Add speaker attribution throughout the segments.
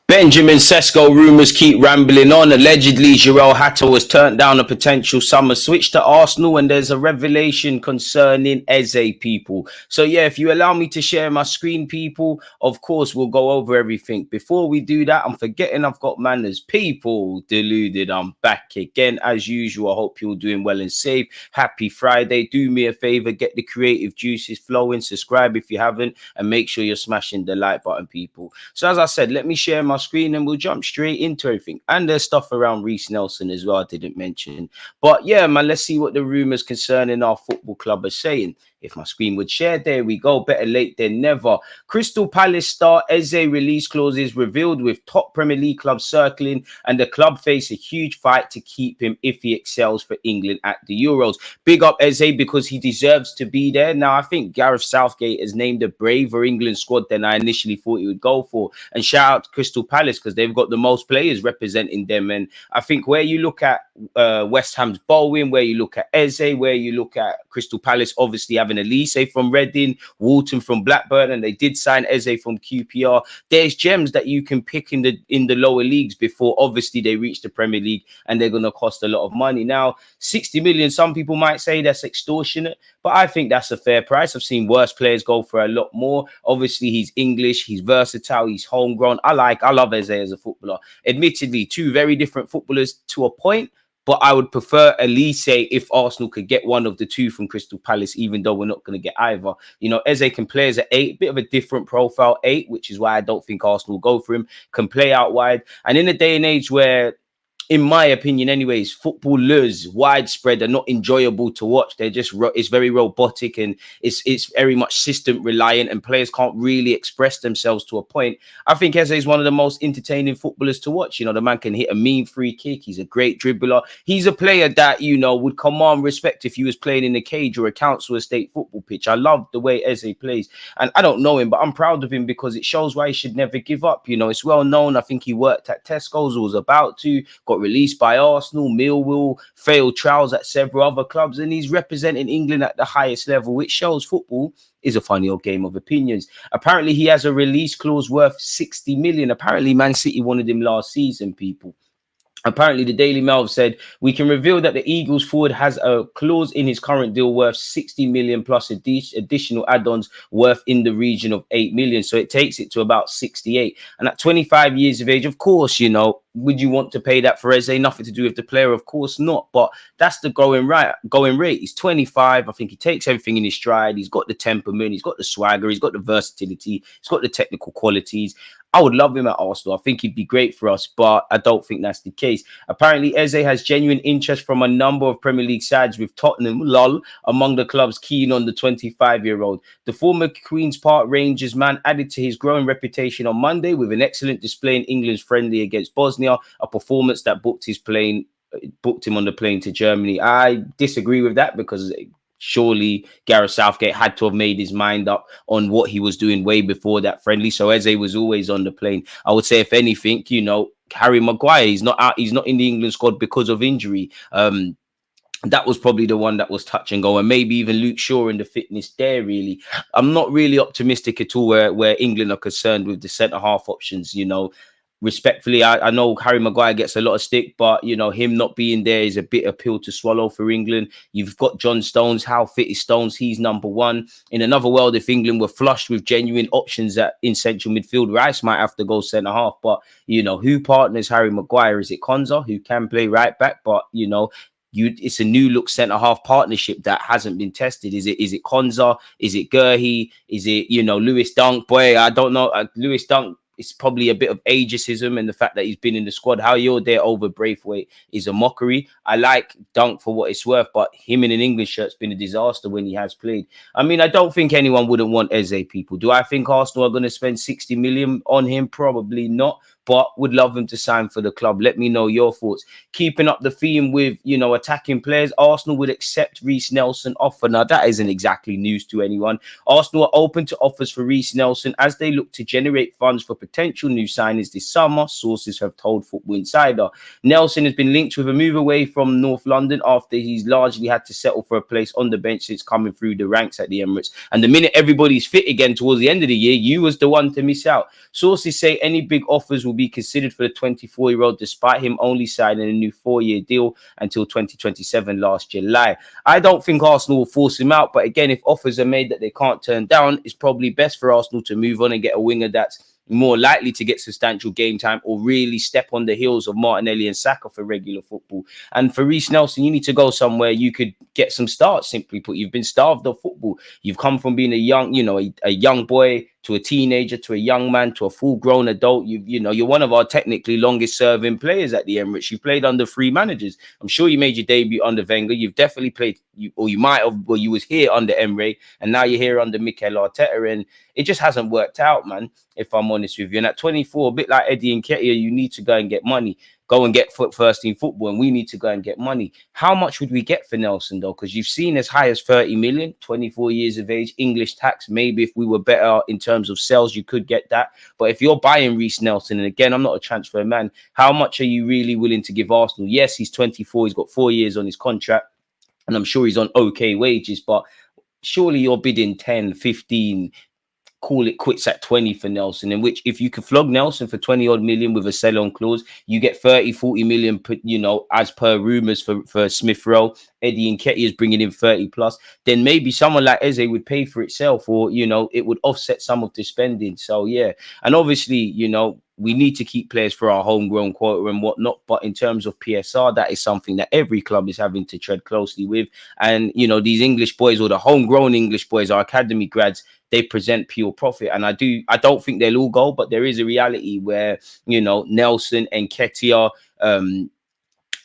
Speaker 1: Benjamin Sesko rumours keep rambling on. Allegedly, Jorrel Hato was turned down a potential summer switch to Arsenal, and there's a revelation concerning Eze, people. So yeah, if you allow me to share my screen, people, of course, we'll go over everything. Before we do that, I'm forgetting I've got manners. People, Deluded, I'm back again as usual. I hope you're doing well and safe. Happy Friday. Do me a favour, get the creative juices flowing. Subscribe if you haven't, and make sure you're smashing the like button, people. So as I said, let me share my screen and we'll jump straight into everything. And there's stuff around Reiss Nelson as well I didn't mention. But yeah, man, let's see what the rumours concerning our football club are saying. If my screen would share, there we go. Better late than never. Crystal Palace star Eze release clauses revealed with top Premier League clubs circling, and the club face a huge fight to keep him if he excels for England at the Euros. Big up Eze because he deserves to be there. Now, I think Gareth Southgate has named a braver England squad than I initially thought he would go for. And shout out to Crystal Palace because they've got the most players representing them. And I think where you look at West Ham's Bowen, where you look at Eze, where you look at Crystal Palace, obviously having Elise from Reading, Walton from Blackburn, and they did sign Eze from QPR. There's gems that you can pick in the lower leagues before obviously they reach the Premier League, and they're going to cost a lot of money. Now, 60 million, some people might say that's extortionate, but I think that's a fair price. I've seen worse players go for a lot more. Obviously, he's English, he's versatile, he's homegrown. I love Eze as a footballer. Admittedly, two very different footballers to a point, but I would prefer Elise if Arsenal could get one of the two from Crystal Palace, even though we're not going to get either. You know, Eze can play as an 8, bit of a different profile 8, which is why I don't think Arsenal will go for him. Can play out wide. And in a day and age where, in my opinion anyways, footballers widespread are not enjoyable to watch. They're just, it's very robotic and it's very much system reliant, and players can't really express themselves to a point. I think Eze is one of the most entertaining footballers to watch. You know, the man can hit a mean free kick. He's a great dribbler. He's a player that, you know, would command respect if he was playing in a cage or a council estate football pitch. I love the way Eze plays, and I don't know him, but I'm proud of him because it shows why he should never give up. You know, it's well known. I think he worked at Tesco's or was about to, got released by Arsenal, Millwall, failed trials at several other clubs, and he's representing England at the highest level, which shows football is a funny old game of opinions. Apparently, he has a release clause worth 60 million. Apparently, Man City wanted him last season, people. Apparently, the Daily Mail have said, we can reveal that the Eagles forward has a clause in his current deal worth 60 million plus additional add-ons worth in the region of 8 million. So it takes it to about 68. And at 25 years of age, of course, you know, would you want to pay that for Eze? Nothing to do with the player, of course not. But that's the going rate. He's 25. I think he takes everything in his stride. He's got the temperament. He's got the swagger. He's got the versatility. He's got the technical qualities. I would love him at Arsenal. I think he'd be great for us, but I don't think that's the case. Apparently, Eze has genuine interest from a number of Premier League sides, with Tottenham, among the clubs keen on the 25-year-old. The former Queen's Park Rangers man added to his growing reputation on Monday with an excellent display in England's friendly against Bosnia, a performance that booked him on the plane to Germany. I disagree with that because surely Gareth Southgate had to have made his mind up on what he was doing way before that friendly. So Eze was always on the plane. I would say, if anything, you know, Harry Maguire, he's not out, he's not in the England squad because of injury. That was probably the one that was touch and go, and maybe even Luke Shaw in the fitness there. Really, I'm not really optimistic at all where England are concerned with the centre half options. You know, respectfully, I know Harry Maguire gets a lot of stick, but, you know, him not being there is a bit of pill to swallow for England. You've got John Stones. How fit is Stones? He's number one. In another world, if England were flushed with genuine options in central midfield, Reiss might have to go centre half. But, you know, who partners Harry Maguire? Is it Konza, who can play right back? But, you know, it's a new look centre half partnership that hasn't been tested. Is it Konza? Is it Gurhey? Is it, you know, Lewis Dunk? Boy, I don't know. Lewis Dunk, it's probably a bit of ageism, and the fact that he's been in the squad. How you're there over Braithwaite is a mockery. I like Dunk for what it's worth, but him in an England shirt's been a disaster when he has played. I mean, I don't think anyone wouldn't want Eze, people. Do I think Arsenal are going to spend 60 million on him? Probably not. but would love him to sign for the club. Let me know your thoughts. Keeping up the theme with, attacking players, Arsenal would accept Reiss Nelson offer. Now, that isn't exactly news to anyone. Arsenal are open to offers for Reiss Nelson as they look to generate funds for potential new signings this summer, sources have told Football Insider. Nelson has been linked with a move away from North London after he's largely had to settle for a place on the bench since coming through the ranks at the Emirates. And the minute everybody's fit again towards the end of the year, you was the one to miss out. Sources say any big offers will be considered for the 24-year-old, despite him only signing a new 4-year deal until 2027 last July. I don't think Arsenal will force him out, but again, if offers are made that they can't turn down, it's probably best for Arsenal to move on and get a winger that's more likely to get substantial game time or really step on the heels of Martinelli and Saka for regular football. And for Reiss Nelson, you need to go somewhere you could get some starts, simply put. You've been starved of football. You've come from being a young, a young boy to a teenager, to a young man, to a full-grown adult. You're one of our technically longest-serving players at the Emirates. You've played under 3 managers. I'm sure you made your debut under Wenger. You've definitely played, you might have, you was here under Emre, and now you're here under Mikel Arteta, and it just hasn't worked out, man, if I'm honest with you. And at 24, a bit like Eddie and Nketiah, you need to go and get money. Go and get first team football, and we need to go and get money. How much would we get for Nelson, though? Because you've seen as high as 30 million, 24 years of age, English tax. Maybe if we were better in terms of sales, you could get that. But if you're buying Reiss Nelson, and again, I'm not a transfer man, how much are you really willing to give Arsenal? Yes, he's 24. He's got 4 years on his contract, and I'm sure he's on okay wages, but surely you're bidding 10, 15, call it quits at 20 for Nelson, in which if you could flog Nelson for 20 odd million with a sell-on clause, you get 30, 40 million, as per rumours for Smith Rowe. Eddie Nketiah is bringing in 30 plus, then maybe someone like Eze would pay for itself, or, it would offset some of the spending. So, yeah. And obviously, we need to keep players for our homegrown quota and whatnot. But in terms of PSR, that is something that every club is having to tread closely with. And, these English boys, or the homegrown English boys, our academy grads, they present pure profit. And I don't think they'll all go, but there is a reality where, Nelson and Nketiah,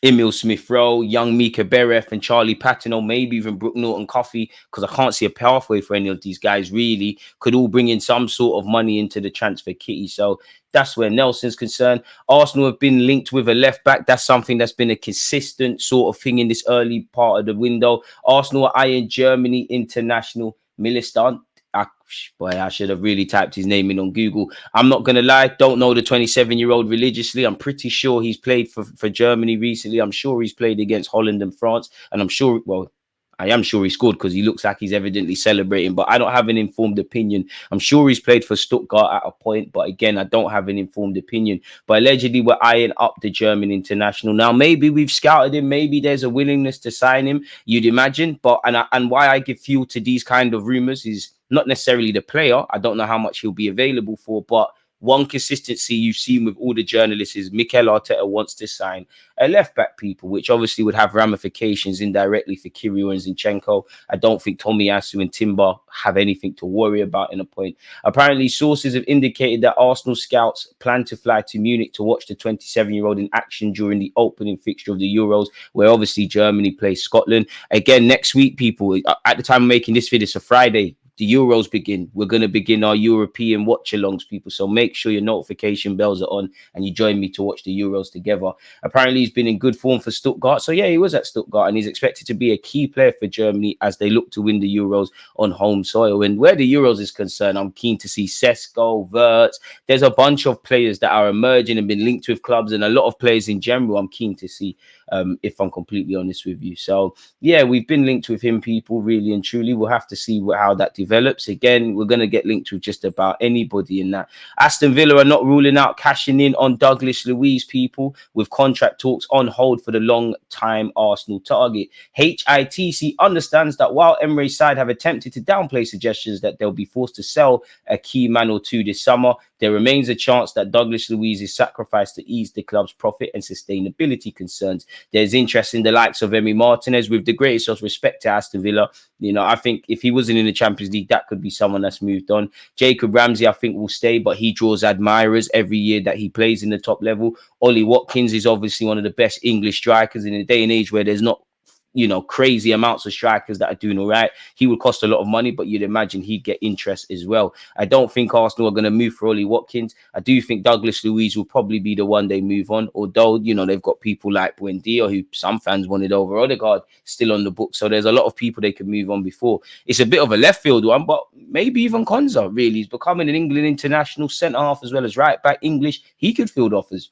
Speaker 1: Emil Smith-Rowe, young Mika Beref and Charlie Patino, maybe even Brooke Norton-Cuffy, because I can't see a pathway for any of these guys really, could all bring in some sort of money into the transfer kitty. So that's where Nelson's concerned. Arsenal have been linked with a left back. That's something that's been a consistent sort of thing in this early part of the window. Arsenal are eyeing Germany international Milistan. I should have really typed his name in on Google. I'm not going to lie, don't know the 27-year-old religiously. I'm pretty sure he's played for Germany recently. I'm sure he's played against Holland and France. And I am sure he scored because he looks like he's evidently celebrating, but I don't have an informed opinion. I'm sure he's played for Stuttgart at a point, but again, I don't have an informed opinion. But allegedly, we're eyeing up the German international. Now, maybe we've scouted him. Maybe there's a willingness to sign him, you'd imagine. But and why I give fuel to these kind of rumors is not necessarily the player. I don't know how much he'll be available for, but one consistency you've seen with all the journalists is Mikel Arteta wants to sign a left-back, people, which obviously would have ramifications indirectly for Kirill and Zinchenko. I don't think Tomiyasu and Timber have anything to worry about in a point. Apparently, sources have indicated that Arsenal scouts plan to fly to Munich to watch the 27-year-old in action during the opening fixture of the Euros, where obviously Germany plays Scotland. Again, next week, people, at the time of making this video, it's a Friday. The Euros begin. We're going to begin our European watch-alongs, people. So make sure your notification bells are on and you join me to watch the Euros together. Apparently, he's been in good form for Stuttgart. So, yeah, he was at Stuttgart and he's expected to be a key player for Germany as they look to win the Euros on home soil. And where the Euros is concerned, I'm keen to see Sesko, Wirtz. There's a bunch of players that are emerging and been linked with clubs, and a lot of players in general I'm keen to see, if I'm completely honest with you. So, yeah, we've been linked with him, people, really and truly. We'll have to see how that develops. Again, we're going to get linked with just about anybody in that. Aston Villa are not ruling out cashing in on Douglas Luiz, people, with contract talks on hold for the long-time Arsenal target. HITC understands that while Emre's side have attempted to downplay suggestions that they'll be forced to sell a key man or two this summer, there remains a chance that Douglas Luiz is sacrificed to ease the club's profit and sustainability concerns. There's interest in the likes of Emi Martinez. With the greatest of respect to Aston Villa, I think if he wasn't in the Champions League, that could be someone that's moved on. Jacob Ramsey, I think, will stay, but he draws admirers every year that he plays in the top level. Ollie Watkins is obviously one of the best English strikers in a day and age where there's not crazy amounts of strikers that are doing all right. He would cost a lot of money, but you'd imagine he'd get interest as well. I don't think Arsenal are going to move for Ollie Watkins. I do think Douglas Luiz will probably be the one they move on, although, they've got people like Buendia, who some fans wanted over Odegaard, still on the book. So there's a lot of people they could move on before. It's a bit of a left field one, but maybe even Konza, really. He's becoming an England international centre half as well as right back English. He could field offers.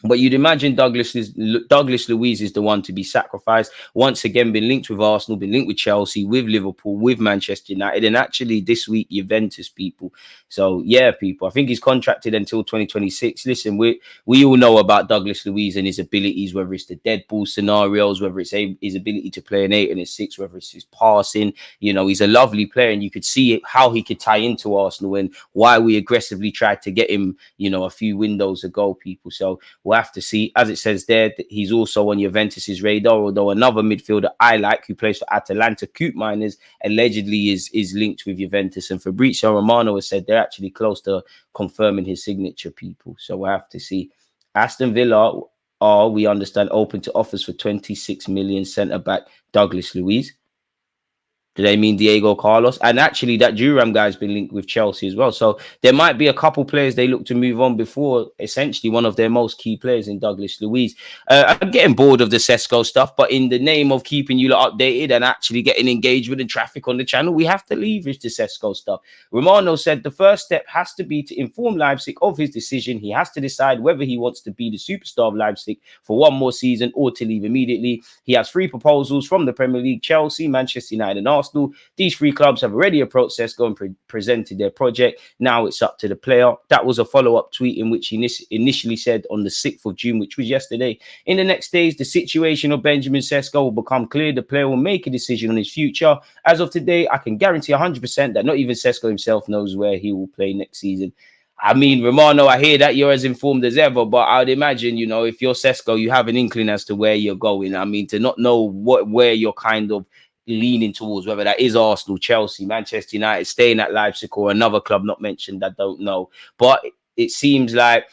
Speaker 1: But you'd imagine Douglas Luiz is the one to be sacrificed. Once again, been linked with Arsenal, been linked with Chelsea, with Liverpool, with Manchester United, and actually this week Juventus, people. So yeah, people, I think he's contracted until 2026. Listen, we all know about Douglas Luiz and his abilities, whether it's the dead ball scenarios, whether it's his ability to play an 8 and a 6, whether it's his passing. He's a lovely player, and you could see how he could tie into Arsenal and why we aggressively tried to get him, a few windows ago, people. So we'll have to see. As it says there, that he's also on Juventus's radar, although another midfielder I like, who plays for Atalanta, Coop Miners, allegedly is linked with Juventus. And Fabrizio Romano has said they're actually close to confirming his signature, people. So we'll have to see. Aston Villa are, we understand, open to offers for 26 million centre-back Douglas Luiz. Do they mean Diego Carlos? And actually, that Duram guy's been linked with Chelsea as well. So there might be a couple players they look to move on before essentially one of their most key players in Douglas Luiz. I'm getting bored of the Sesko stuff, but in the name of keeping you lot updated and actually getting engagement and traffic on the channel, we have to leverage the Sesko stuff. Romano said the first step has to be to inform Leipzig of his decision. He has to decide whether he wants to be the superstar of Leipzig for one more season or to leave immediately. He has 3 proposals from the Premier League: Chelsea, Manchester United and Arsenal. These 3 clubs have already approached Sesko and presented their project. Now it's up to the player. That was a follow-up tweet in which he initially said on the 6th of June, which was yesterday. In the next days, the situation of Benjamin Sesko will become clear. The player will make a decision on his future. As of today, I can guarantee 100% that not even Sesko himself knows where he will play next season. I mean, Romano, I hear that you're as informed as ever, but I'd imagine, if you're Sesko, you have an inkling as to where you're going. I mean, to not know where you're kind of leaning towards, whether that is Arsenal, Chelsea, Manchester United, staying at Leipzig, or another club not mentioned, I don't know. But it seems like,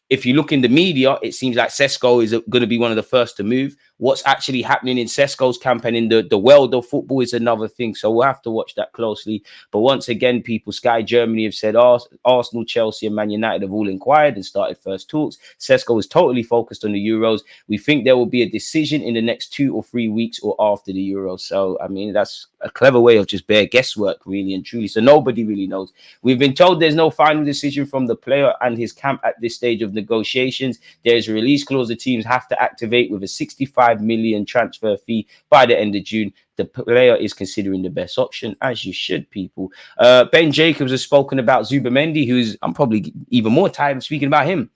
Speaker 1: if you look in the media, it seems like Sesko is going to be one of the first to move. What's actually happening in Sesko's campaign in the world of football is another thing. So we'll have to watch that closely. But once again, people, Sky Germany have said Arsenal, Chelsea and Man United have all inquired and started first talks. Sesko is totally focused on the Euros. We think there will be a decision in the next 2 or 3 weeks or after the Euros. So, I mean, that's a clever way of just bare guesswork, really and truly. So nobody really knows. We've been told there's no final decision from the player and his camp at this stage of negotiations. There's a release clause the teams have to activate with a 65 million transfer fee by the end of June. The player is considering the best option, as you should, people. Ben Jacobs has spoken about Zubimendi, I'm probably even more tired of speaking about him.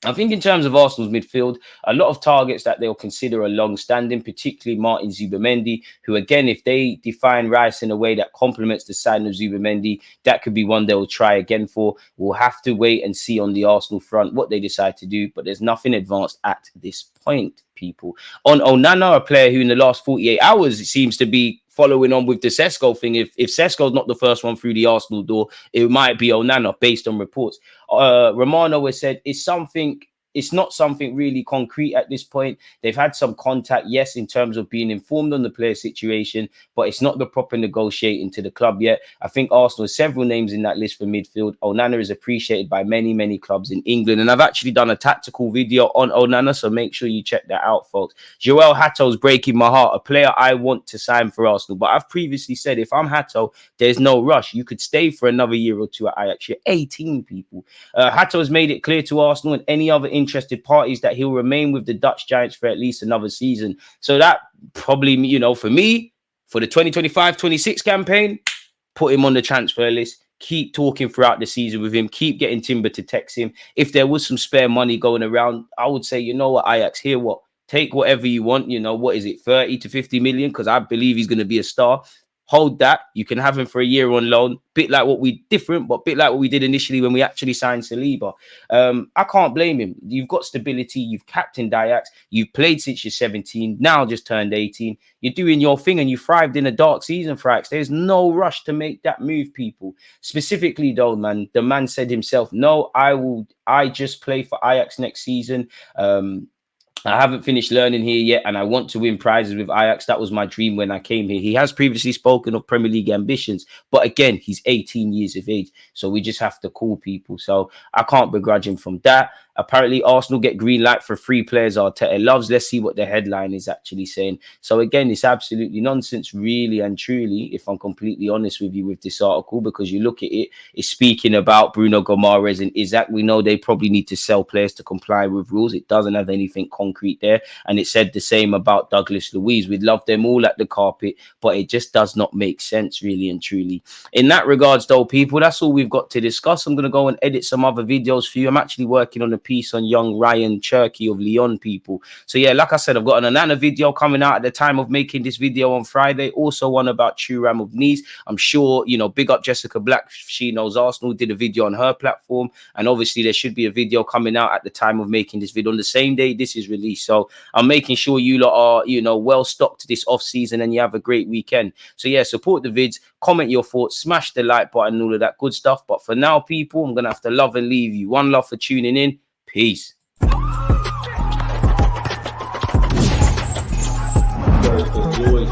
Speaker 1: I think in terms of Arsenal's midfield, a lot of targets that they'll consider are long-standing, particularly Martin Zubimendi, who, again, if they define Reiss in a way that complements the sign of Zubimendi, that could be one they'll try again for. We'll have to wait and see on the Arsenal front what they decide to do, but there's nothing advanced at this point, people. On Onana, a player who in the last 48 hours seems to be following on with the Sesko thing. If Sesko's not the first one through the Arsenal door, it might be Onana based on reports. Romano has said it's not something really concrete at this point. They've had some contact, yes, in terms of being informed on the player situation, but it's not the proper negotiating to the club yet. I think Arsenal has several names in that list for midfield. Onana is appreciated by many, many clubs in England. And I've actually done a tactical video on Onana, so make sure you check that out, folks. Jorrel Hato's breaking my heart, a player I want to sign for Arsenal. But I've previously said, if I'm Hato, there's no rush. You could stay for another year or two at Ajax. You're 18, people. Hato has made it clear to Arsenal and any other interested parties that he'll remain with the Dutch Giants for at least another season. So that probably, for me, for the 2025-26 campaign, put him on the transfer list. Keep talking throughout the season with him. Keep getting Timber to text him. If there was some spare money going around, I would say, you know what, Ajax, here what? Take whatever you want. What is it, 30 to 50 million? Because I believe he's going to be a star. Hold that. You can have him for a year on loan. Bit like what we did initially when we actually signed Saliba. I can't blame him. You've got stability. You've captained Ajax. You've played since you're 17. Now just turned 18. You're doing your thing and you thrived in a dark season for Ajax. There's no rush to make that move, people. Specifically, though, man, the man said himself, no, I just play for Ajax next season. I haven't finished learning here yet, and I want to win prizes with Ajax. That was my dream when I came here. He has previously spoken of Premier League ambitions, but again, he's 18 years of age, so we just have to call people. So I can't begrudge him from that. Apparently, Arsenal get green light for 3 players Arteta loves. Let's see what the headline is actually saying. So again, it's absolutely nonsense, really and truly, if I'm completely honest with you with this article, because you look at it, it's speaking about Bruno Gomares and Isaac. We know they probably need to sell players to comply with rules. It doesn't have anything concrete there. And it said the same about Douglas Luiz. We'd love them all at the carpet, but it just does not make sense, really and truly. In that regards, though, people, that's all we've got to discuss. I'm going to go and edit some other videos for you. I'm actually working on a piece on young Ryan Cherky of Lyon, people. So yeah, like I said, I've got an Anana video coming out at the time of making this video on Friday. Also one about Thuram of Nice. I'm sure, you know, big up Jessica Black. She knows Arsenal, did a video on her platform. And obviously there should be a video coming out at the time of making this video on the same day this is released. So I'm making sure you lot are, you know, well stocked this off season and you have a great weekend. So yeah, support the vids, comment your thoughts, smash the like button and all of that good stuff. But for now, people, I'm going to have to love and leave you. One love for tuning in. Peace. Always